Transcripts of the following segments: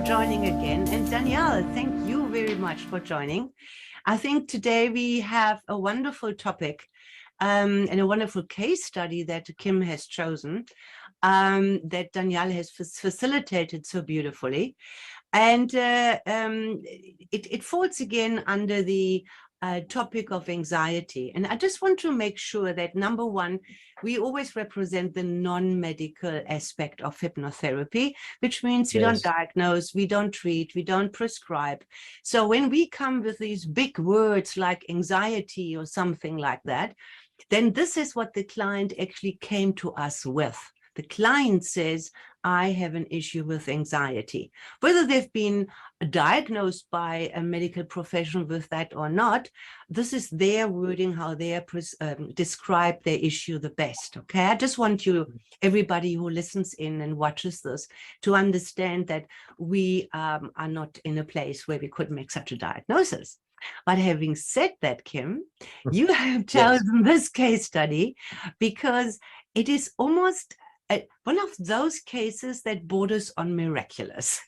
joining again. And Danyal, thank you very much for joining. I think today we have a wonderful topic and a wonderful case study that Kim has chosen, that Danyal has facilitated so beautifully. And it falls again under the topic of anxiety. And I just want to make sure that, number one, we always represent the non-medical aspect of hypnotherapy, which means we don't diagnose, we don't treat, we don't prescribe. So when we come with these big words like anxiety or something like that, then this is what the client actually came to us with. The client says, I have an issue with anxiety. Whether they've been diagnosed by a medical professional with that or not, this is their wording, how they describe their issue the best. Okay, I just want you, everybody who listens in and watches this, to understand that we are not in a place where we could make such a diagnosis. But having said that, Kim, you have chosen this case study because it is almost one of those cases that borders on miraculous.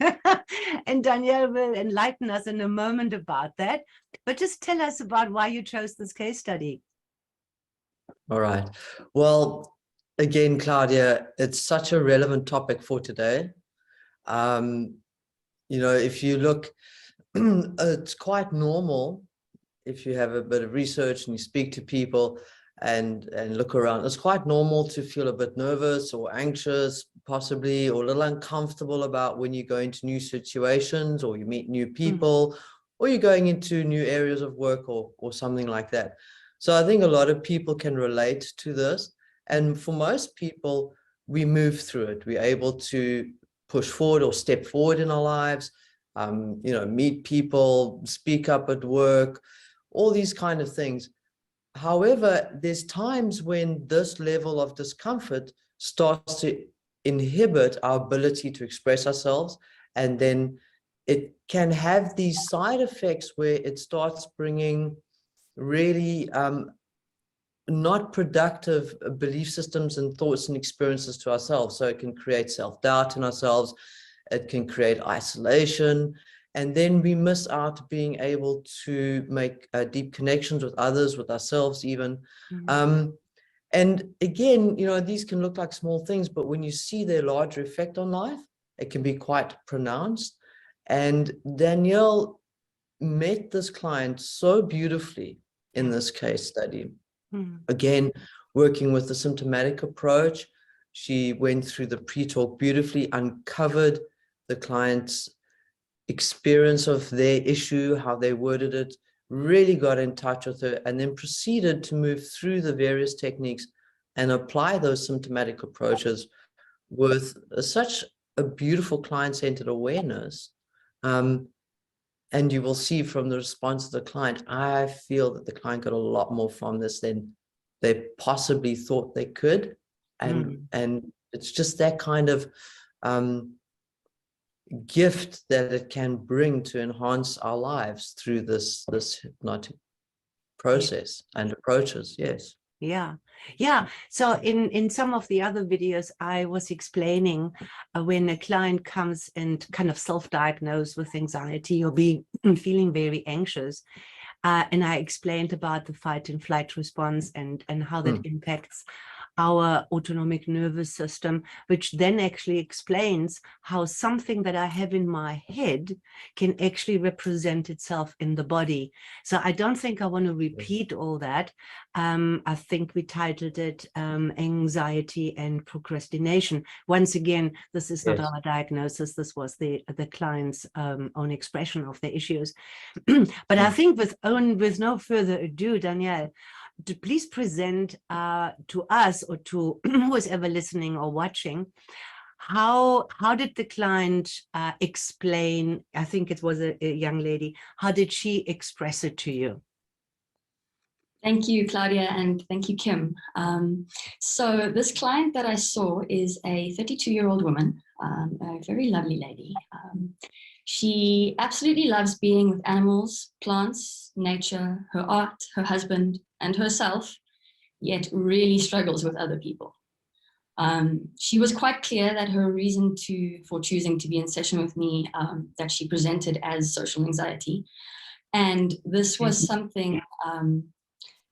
And Danyal will enlighten us in a moment about that. But just tell us about why you chose this case study. All right. Well, again, Claudia, it's such a relevant topic for today. You know, if you look, it's quite normal if you have a bit of research and you speak to people and look around. It's quite normal to feel a bit nervous or anxious, possibly, or a little uncomfortable about when you go into new situations or you meet new people or you're going into new areas of work or something like that. So I think a lot of people can relate to this. And for most people, we move through it. We're able to push forward or step forward in our lives, you know, meet people, speak up at work, all these kind of things. However, there's times when this level of discomfort starts to inhibit our ability to express ourselves, and then it can have these side effects where it starts bringing really not productive belief systems and thoughts and experiences to ourselves. So it can create self-doubt in ourselves, it can create isolation, and then we miss out being able to make deep connections with others, with ourselves even. And again, you know, these can look like small things, but when you see their larger effect on life, it can be quite pronounced. And Danyal met this client so beautifully in this case study. Again, working with the symptomatic approach, she went through the pre-talk beautifully, uncovered the client's experience of their issue, how they worded it, really got in touch with her, and then proceeded to move through the various techniques and apply those symptomatic approaches with such a beautiful client-centered awareness. And you will see from the response of the client, I feel that the client got a lot more from this than they possibly thought they could. And it's just that kind of gift that it can bring to enhance our lives through this hypnotic process and approaches. Yeah. So in some of the other videos, I was explaining when a client comes and kind of self-diagnosed with anxiety or feeling very anxious, and I explained about the fight and flight response and how that impacts our autonomic nervous system, which then actually explains how something that I have in my head can actually represent itself in the body. So I don't think I want to repeat all that. I think we titled it Anxiety and Procrastination. Once again, this is not our diagnosis. This was the client's own expression of the issues. But I think with no further ado, Danyal, to please present to us or to who is ever listening or watching, how did the client explain, I think it was a young lady, how did she express it to you? Thank you, Claudia, and thank you, Kim. So this client that I saw is a 32-year-old woman, a very lovely lady. She absolutely loves being with animals, plants, nature, her art, her husband, and herself, yet really struggles with other people. She was quite clear that her reason for choosing to be in session with me, that she presented as social anxiety. And this was something,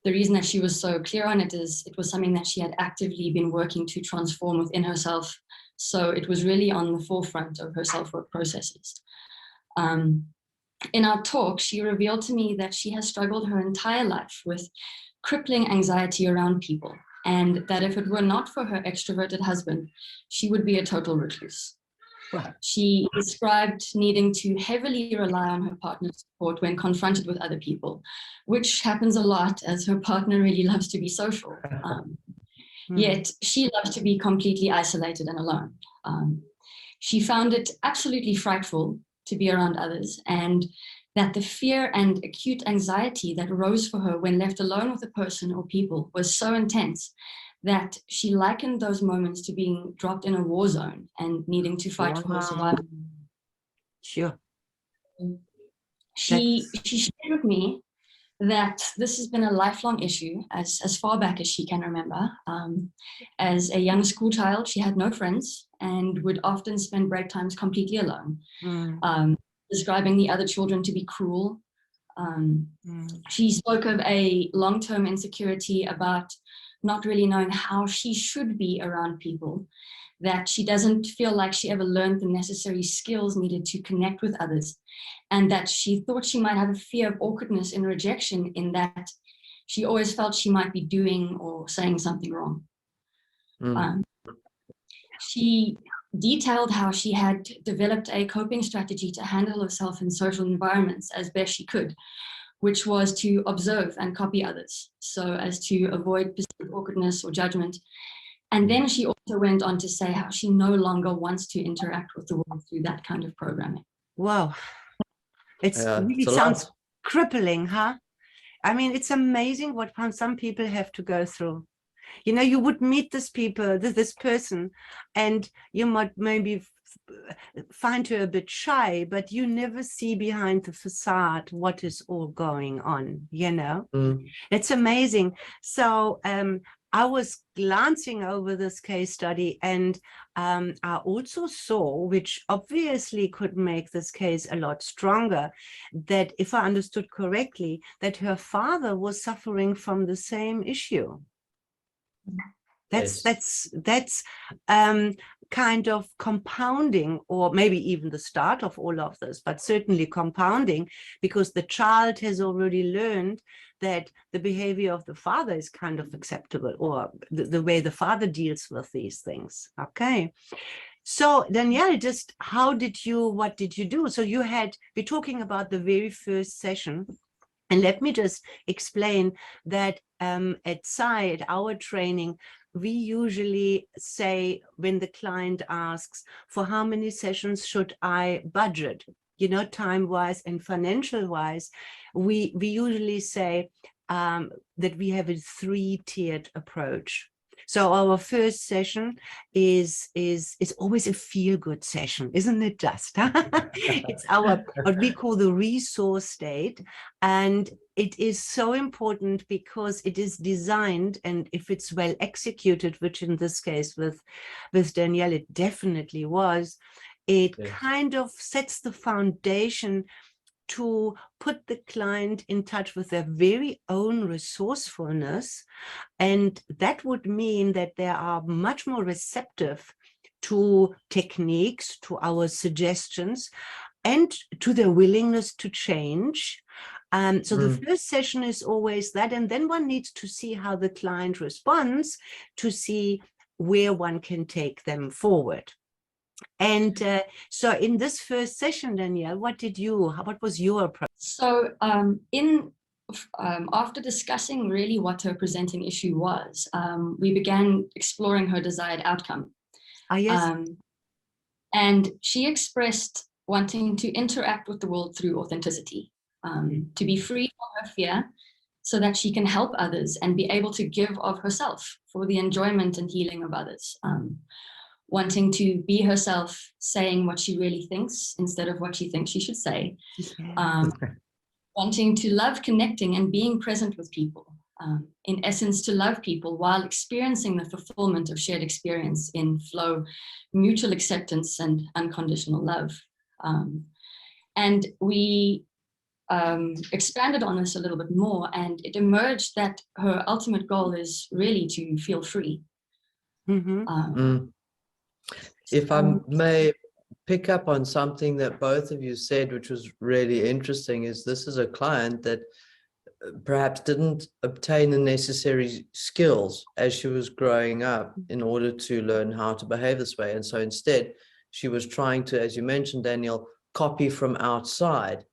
the reason that she was so clear on it is it was something that she had actively been working to transform within herself. So it was really on the forefront of her self-work processes. In our talk, she revealed to me that she has struggled her entire life with crippling anxiety around people, and that if it were not for her extroverted husband, she would be a total recluse. Wow. She described needing to heavily rely on her partner's support when confronted with other people, which happens a lot as her partner really loves to be social. Yet she loves to be completely isolated and alone. She found it absolutely frightful to be around others, and that the fear and acute anxiety that rose for her when left alone with a person or people was so intense that she likened those moments to being dropped in a war zone and needing to fight for her survival. Sure. She shared with me that this has been a lifelong issue as far back as she can remember. As a young school child, she had no friends and would often spend break times completely alone, describing the other children to be cruel. She spoke of a long-term insecurity about not really knowing how she should be around people, that she doesn't feel like she ever learned the necessary skills needed to connect with others, and that she thought she might have a fear of awkwardness and rejection in that she always felt she might be doing or saying something wrong. She detailed how she had developed a coping strategy to handle herself in social environments as best she could, which was to observe and copy others so as to avoid perceived awkwardness or judgment. And then she also went on to say how she no longer wants to interact with the world through that kind of programming. Wow. It really sounds crippling, huh? I mean, it's amazing what some people have to go through. You know, you would meet this person, and you might maybe find her a bit shy, but you never see behind the facade what is all going on, you know? It's amazing. So I was glancing over this case study, and I also saw, which obviously could make this case a lot stronger, that if I understood correctly, that her father was suffering from the same issue. That's kind of compounding, or maybe even the start of all of this, but certainly compounding, because the child has already learned that the behavior of the father is kind of acceptable, or the way the father deals with these things. Okay. So Danyal, just what did you do? So we're talking about the very first session. And let me just explain that at SAIH, at our training, we usually say, when the client asks, for how many sessions should I budget, you know, time-wise and financial-wise, we usually say that we have a 3-tiered approach. So our first session is always a feel-good session, isn't it just? It's our, what we call the resource state. And it is so important because it is designed, and if it's well executed, which in this case with Danyal, it definitely was, it kind of sets the foundation to put the client in touch with their very own resourcefulness. And that would mean that they are much more receptive to techniques, to our suggestions, and to their willingness to change. So the first session is always that, and then one needs to see how the client responds to see where one can take them forward. And so in this first session, Danyal, what was your approach? So after discussing really what her presenting issue was, we began exploring her desired outcome. Yes. And she expressed wanting to interact with the world through authenticity, to be free from her fear so that she can help others and be able to give of herself for the enjoyment and healing of others. Wanting to be herself, saying what she really thinks instead of what she thinks she should say. Wanting to love connecting and being present with people. in essence, to love people while experiencing the fulfillment of shared experience in flow, mutual acceptance, and unconditional love. And we expanded on this a little bit more, and it emerged that her ultimate goal is really to feel free. If I may pick up on something that both of you said, which was really interesting, is this is a client that perhaps didn't obtain the necessary skills as she was growing up in order to learn how to behave this way. And so instead, she was trying to, as you mentioned, Daniel, copy from outside.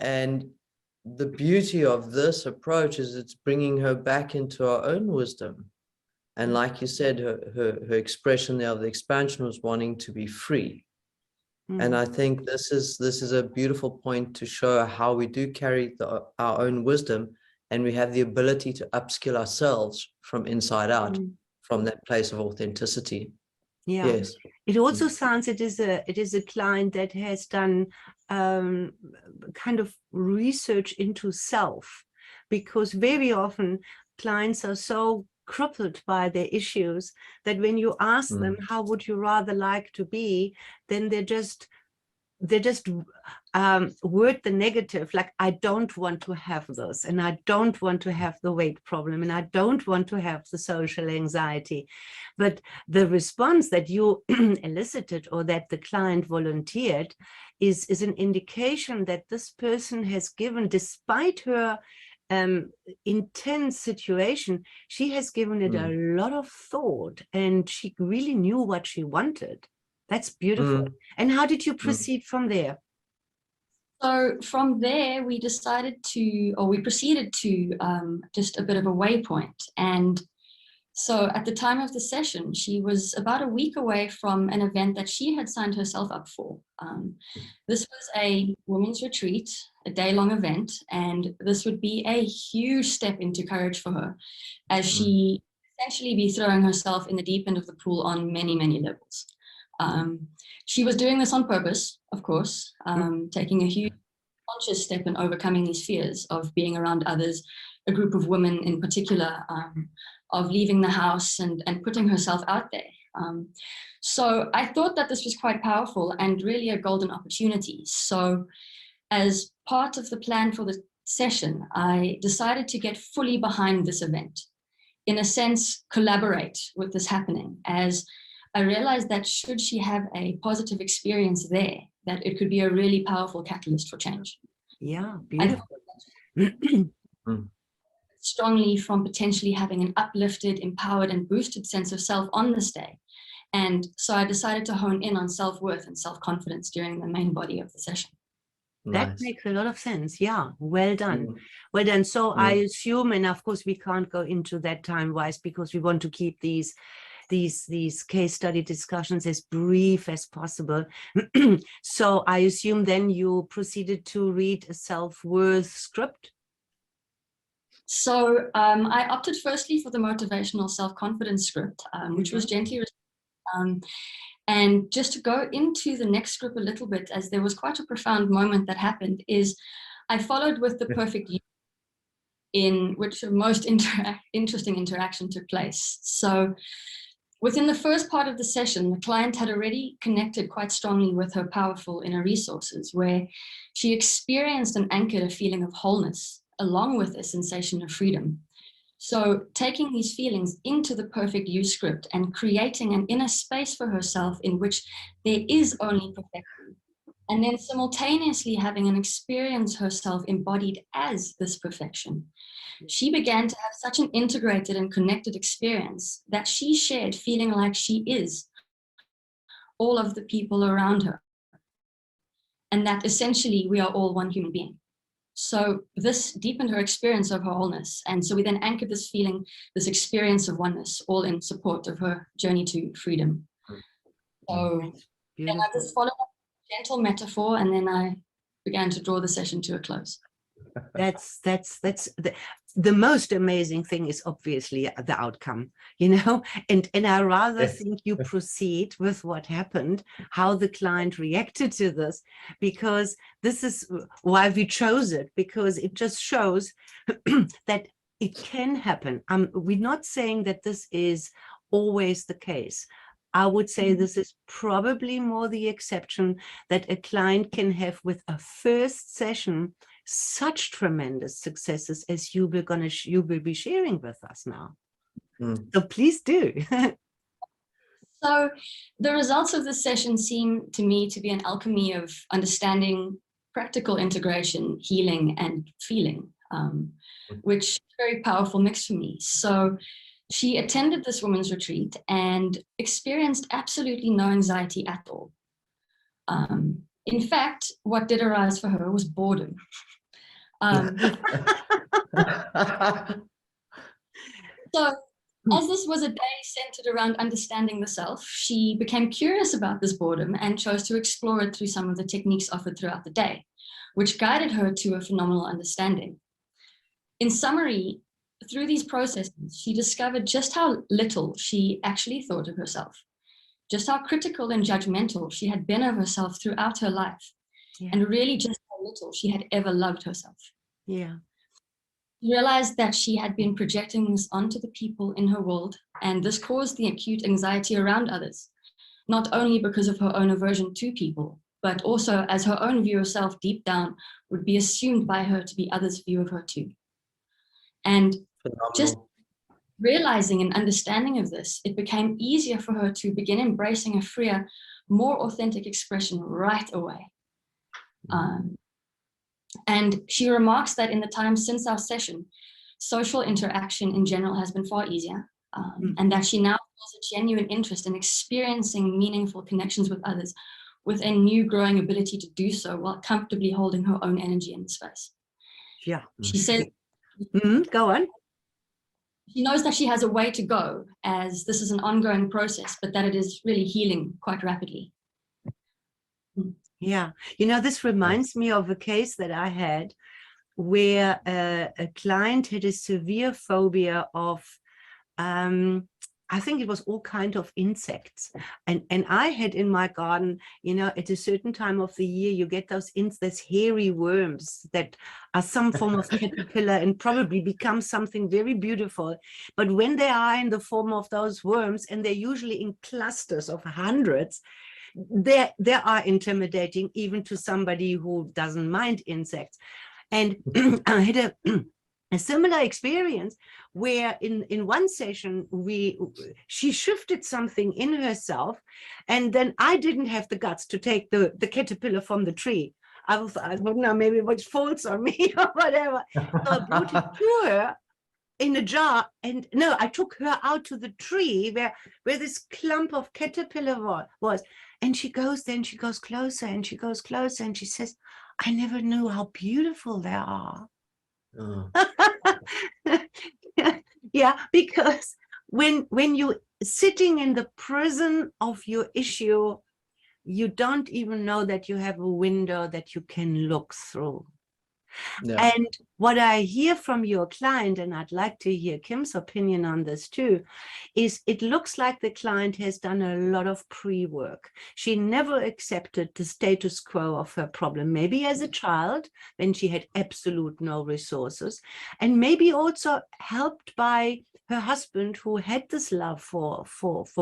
And the beauty of this approach is it's bringing her back into her own wisdom. And like you said, her expression there of the expansion was wanting to be free. And I think this is a beautiful point to show how we do carry our own wisdom, and we have the ability to upskill ourselves from inside out, from that place of authenticity. Yeah. Yes. It also sounds it is a client that has done kind of research into self, because very often clients are so crippled by their issues that when you ask them how would you rather like to be, then they just word the negative, like I don't want to have this, and I don't want to have the weight problem, and I don't want to have the social anxiety. But the response that you elicited or that the client volunteered is an indication that this person has given, despite her intense situation, she has given it a lot of thought, and she really knew what she wanted. That's beautiful. And how did you proceed from there? So from there, we proceeded to just a bit of a waypoint. And so at the time of the session, she was about a week away from an event that she had signed herself up for. This was a women's retreat, a day-long event, and this would be a huge step into courage for her, as she essentially be throwing herself in the deep end of the pool on many, many levels. She was doing this on purpose, of course, taking a huge conscious step in overcoming these fears of being around others, a group of women in particular, of leaving the house and putting herself out there. So I thought that this was quite powerful and really a golden opportunity. So as part of the plan for the session, I decided to get fully behind this event. In a sense, collaborate with this happening, as I realized that should she have a positive experience there, that it could be a really powerful catalyst for change. Yeah, beautiful. Strongly from potentially having an uplifted, empowered, and boosted sense of self on this day. And so I decided to hone in on self-worth and self-confidence during the main body of the session. That makes a lot of sense. Yeah, well done. Well done. So I assume, and of course we can't go into that time-wise because we want to keep these case study discussions as brief as possible. So I assume then you proceeded to read a self-worth script. So I opted firstly for the motivational self-confidence script, which was gently and just to go into the next script a little bit, as there was quite a profound moment that happened, is I followed with the perfect you, in which the most interesting interaction took place. So within the first part of the session, the client had already connected quite strongly with her powerful inner resources, where she experienced and anchored a feeling of wholeness along with a sensation of freedom. So taking these feelings into the perfect you script and creating an inner space for herself in which there is only perfection, and then simultaneously having an experience herself embodied as this perfection, she began to have such an integrated and connected experience that she shared feeling like she is all of the people around her, and that essentially we are all one human being. So this deepened her experience of her wholeness. And so we then anchored this feeling, this experience of oneness, all in support of her journey to freedom. So then I just followed up a gentle metaphor, and then I began to draw the session to a close. That's the most amazing thing is obviously the outcome, and I rather think you proceed with what happened, how the client reacted to this, because this is why we chose it, because it just shows that It can happen. We're not saying that this is always the case. I would say this is probably more the exception, that a client can have with a first session such tremendous successes as you will be sharing with us now. So please do. So the results of this session seem to me to be an alchemy of understanding, practical integration, healing, and feeling, which is a very powerful mix for me. So she attended this women's retreat and experienced absolutely no anxiety at all. In fact, what did arise for her was boredom. So as this was a day centered around understanding the self, she became curious about this boredom and chose to explore it through some of the techniques offered throughout the day, which guided her to a phenomenal understanding. In summary, through these processes, she discovered just how little she actually thought of herself, just how critical and judgmental she had been of herself throughout her life, and really just how little she had ever loved herself. Yeah. She realized that she had been projecting this onto the people in her world, and this caused the acute anxiety around others, not only because of her own aversion to people, but also as her own view of self deep down would be assumed by her to be others' view of her too. And just realizing and understanding of this, it became easier for her to begin embracing a freer, more authentic expression right away. And she remarks that in the time since our session, social interaction in general has been far easier, and that she now feels a genuine interest in experiencing meaningful connections with others with a new growing ability to do so while comfortably holding her own energy in the space. Yeah. She says, go on. She knows that she has a way to go, as this is an ongoing process, but that it is really healing quite rapidly. Yeah, you know, this reminds me of a case that I had where a client had a severe phobia of, I think it was all kind of insects. And I had in my garden, you know, at a certain time of the year, you get those hairy worms that are some form of caterpillar and probably become something very beautiful. But when they are in the form of those worms, and they're usually in clusters of hundreds, they are intimidating even to somebody who doesn't mind insects. And I had a similar experience where in one session she shifted something in herself, and then I didn't have the guts to take the caterpillar from the tree. I don't know, maybe it was false on me or whatever. So I brought it to her in a jar, and no, I took her out to the tree where this clump of caterpillar was. And she goes closer, and she goes closer, and she says, I never knew how beautiful they are. Oh. Yeah, because when you're sitting in the prison of your issue, you don't even know that you have a window that you can look through. Yeah. And what I hear from your client, and I'd like to hear Kim's opinion on this too, is it looks like the client has done a lot of pre-work. She never accepted the status quo of her problem, maybe as a child when she had absolute no resources, and maybe also helped by her husband, who had this love for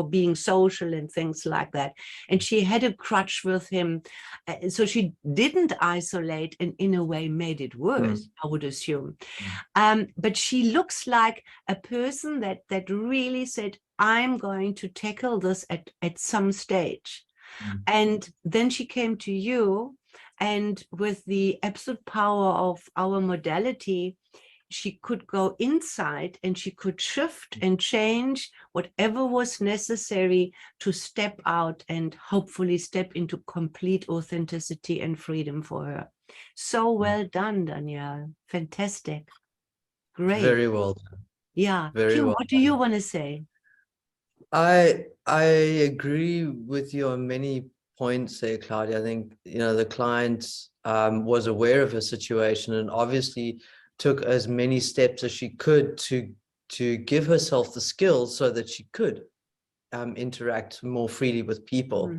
being social and things like that. And she had a crutch with him. So she didn't isolate, and in a way made it worse, I would assume. But she looks like a person that really said, I'm going to tackle this at some stage. And then she came to you, and with the absolute power of our modality, she could go inside and she could shift and change whatever was necessary to step out and hopefully step into complete authenticity and freedom for her. So well done, Danyal. Fantastic. Great. Very well done. Yeah. Very Kim, well what do you want to say? I agree with you on many points there, Claudia. I think, you know, the client was aware of her situation and obviously took as many steps as she could to give herself the skills so that she could interact more freely with people.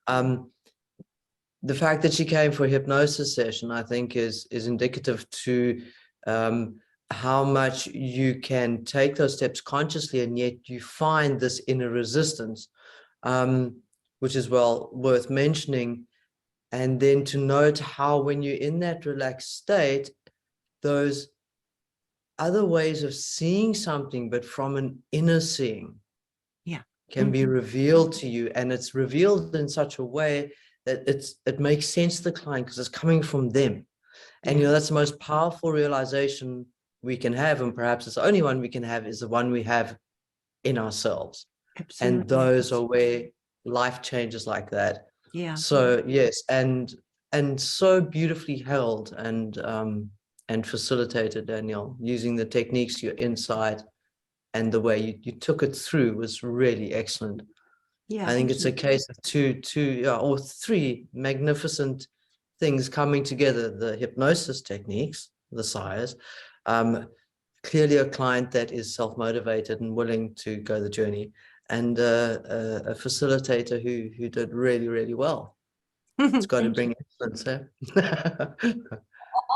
The fact that she came for a hypnosis session, I think, is indicative to how much you can take those steps consciously, and yet you find this inner resistance, which is well worth mentioning. And then to note how when you're in that relaxed state, those other ways of seeing something, but from an inner seeing, can be revealed to you. And it's revealed in such a way that it makes sense to the client because it's coming from them. And you know, that's the most powerful realization we can have, and perhaps it's the only one we can have, is the one we have in ourselves. Absolutely. And those are where life changes like that. Yeah. So yes, and so beautifully held and facilitated, Danyal, using the techniques, your insight, and the way you took it through was really excellent. Yeah, I think it's a case of two or three magnificent things coming together: the hypnosis techniques, the SAIH, clearly a client that is self-motivated and willing to go the journey, and a facilitator who did really, really well. It's got to bring excellence, eh?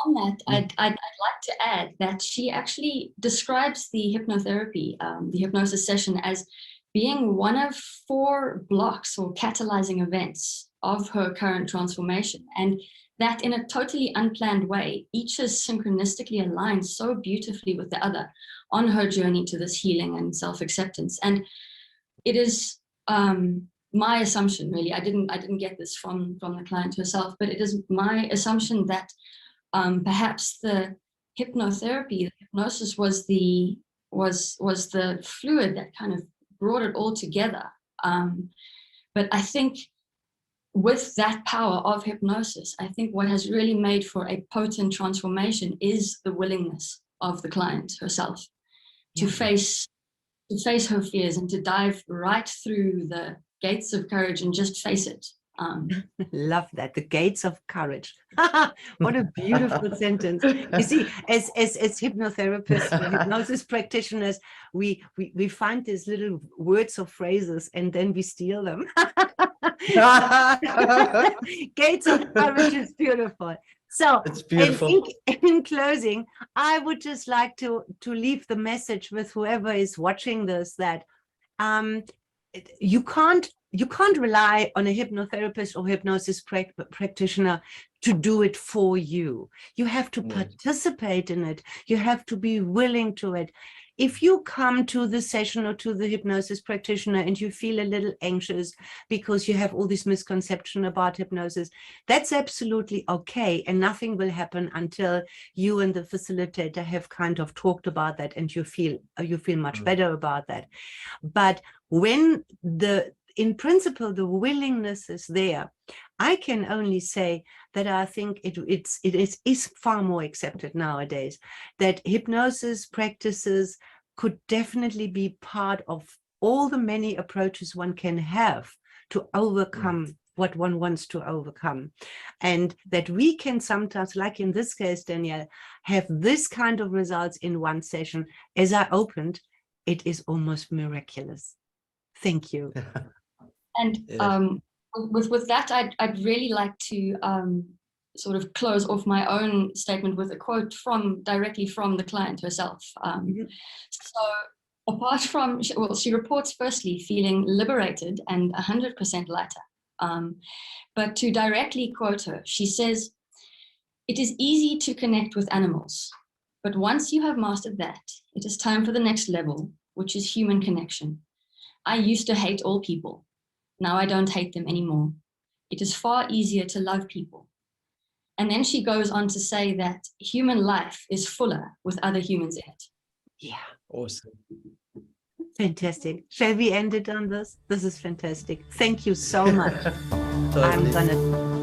On that, I'd like to add that she actually describes the hypnotherapy, the hypnosis session, as being one of 4 blocks or catalyzing events of her current transformation, and that in a totally unplanned way, each is synchronistically aligned so beautifully with the other on her journey to this healing and self-acceptance. And it is my assumption, really, I didn't get this from the client herself, but it is my assumption that perhaps the hypnotherapy, the hypnosis was the fluid that kind of brought it all together. But I think with that power of hypnosis, I think what has really made for a potent transformation is the willingness of the client herself to face her fears and to dive right through the gates of courage and just face it. Love that, the gates of courage. What a beautiful sentence. You see, as hypnotherapists or hypnosis practitioners, we find these little words or phrases and then we steal them. Gates of courage is beautiful. So it's beautiful. In closing, I would just like to leave the message with whoever is watching this, that you can't rely on a hypnotherapist or hypnosis practitioner to do it for you. You have to participate in it. You have to be willing to it. If you come to the session or to the hypnosis practitioner and you feel a little anxious because you have all this misconception about hypnosis, that's absolutely okay. And nothing will happen until you and the facilitator have kind of talked about that and you feel much better about that. But when in principle, the willingness is there, I can only say that I think it is far more accepted nowadays, that hypnosis practices could definitely be part of all the many approaches one can have to overcome what one wants to overcome. And that we can sometimes, like in this case, Danyal, have this kind of results in one session. As I opened, it is almost miraculous. Thank you. And with that, I'd really like to sort of close off my own statement with a quote directly from the client herself. So apart from, she reports firstly feeling liberated and 100% lighter. But to directly quote her, she says, "It is easy to connect with animals, but once you have mastered that, it is time for the next level, which is human connection. I used to hate all people. Now I don't hate them anymore. It is far easier to love people." And then she goes on to say that human life is fuller with other humans in it. Yeah. Awesome. Fantastic. Shall we end it on this? This is fantastic. Thank you so much. I'm gonna